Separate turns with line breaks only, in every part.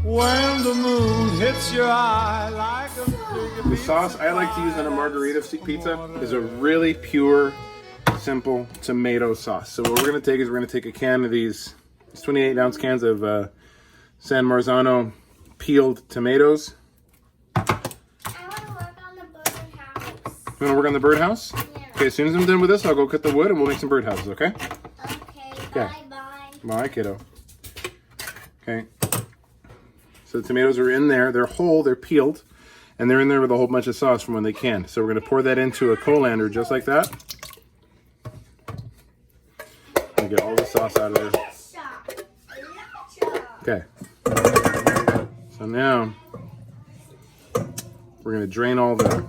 when the moon hits your eye like a big
The sauce I like to use on a margarita pizza is a really pure, simple tomato sauce. So what we're going to take is we're going to take a can of these 28-ounce cans of San Marzano peeled tomatoes.
I want to work on the birdhouse.
You want to work on the birdhouse?
Yeah.
Okay, as soon as I'm done with this, I'll go cut the wood and we'll make some birdhouses, okay?
Okay, bye-bye.
Bye, kiddo. Okay. So the tomatoes are in there. They're whole, they're peeled, and they're in there with a whole bunch of sauce from when they canned. So we're going to pour that into a colander just like that. And get all the sauce out of there. Okay. So now we're going to drain all the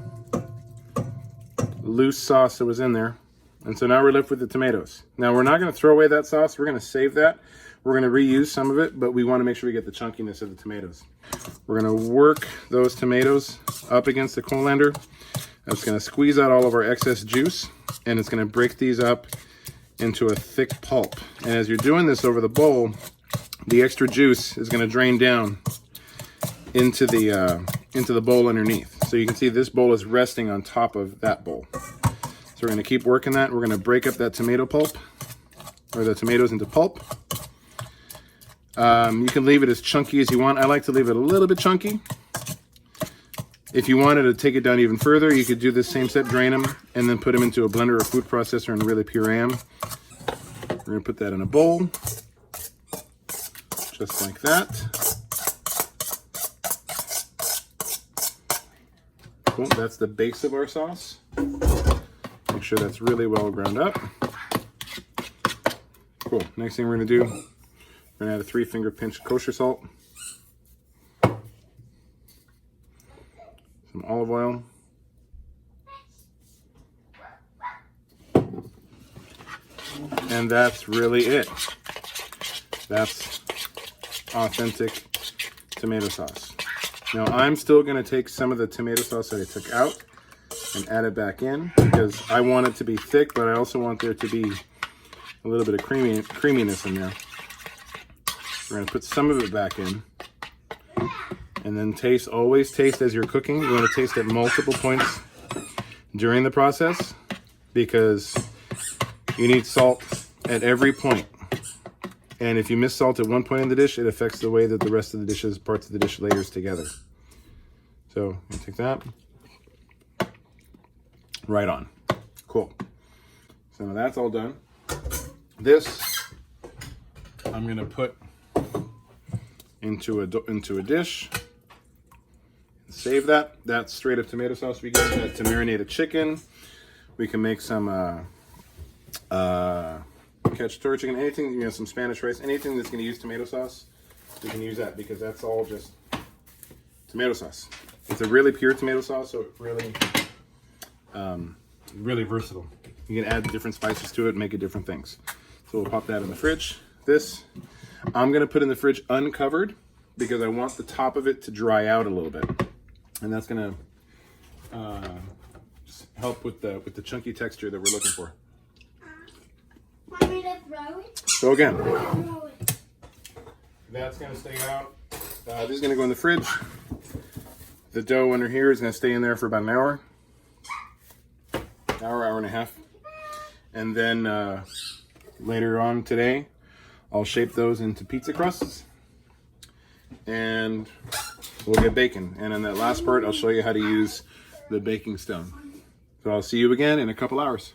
loose sauce that was in there. And so now we're left with the tomatoes. Now we're not going to throw away that sauce. We're going to save that. We're going to reuse some of it, but we want to make sure we get the chunkiness of the tomatoes. We're going to work those tomatoes up against the colander. That's going to squeeze out all of our excess juice, and it's going to break these up into a thick pulp. And as you're doing this over the bowl, the extra juice is going to drain down into the bowl underneath. So you can see this bowl is resting on top of that bowl. So we're going to keep working that. We're going to break up that tomato pulp, or the tomatoes into pulp. You can leave it as chunky as you want. I like to leave it a little bit chunky. If you wanted to take it down even further, you could do the same step, drain them, and then put them into a blender or food processor and really puree them. We're going to put that in a bowl, just like that. Cool, that's the base of our sauce. Make sure that's really well ground up. Cool, next thing we're going to do, we're going to add a 3-finger pinch of kosher salt, some olive oil, and that's really it. That's authentic tomato sauce. Now I'm still going to take some of the tomato sauce that I took out and add it back in because I want it to be thick, but I also want there to be a little bit of creaminess in there. We're going to put some of it back in, and then taste. Always taste as you're cooking. You want to taste at multiple points during the process because you need salt at every point. And if you miss salt at one point in the dish, it affects the way that the rest of the dishes, parts of the dish layers together. So you take that. Right on. Cool. So now that's all done. This I'm going to put into a dish. Save that. That's straight up tomato sauce. We can use that to marinate a chicken. We can make some cacciatore chicken, anything, you know, some Spanish rice, anything that's going to use tomato sauce, we can use that because that's all just tomato sauce. It's a really pure tomato sauce, so it's really, really versatile. You can add different spices to it and make it different things. So we'll pop that in the fridge. This, I'm going to put in the fridge uncovered because I want the top of it to dry out a little bit. And that's going to just help with the chunky texture that we're looking for.
Want me to throw it?
So again, that's going to stay out. This is going to go in the fridge. The dough under here is going to stay in there for about an hour. Hour and a half. And then later on today, I'll shape those into pizza crusts. And we'll get bacon. And in that last part, I'll show you how to use the baking stone. So I'll see you again in a couple hours.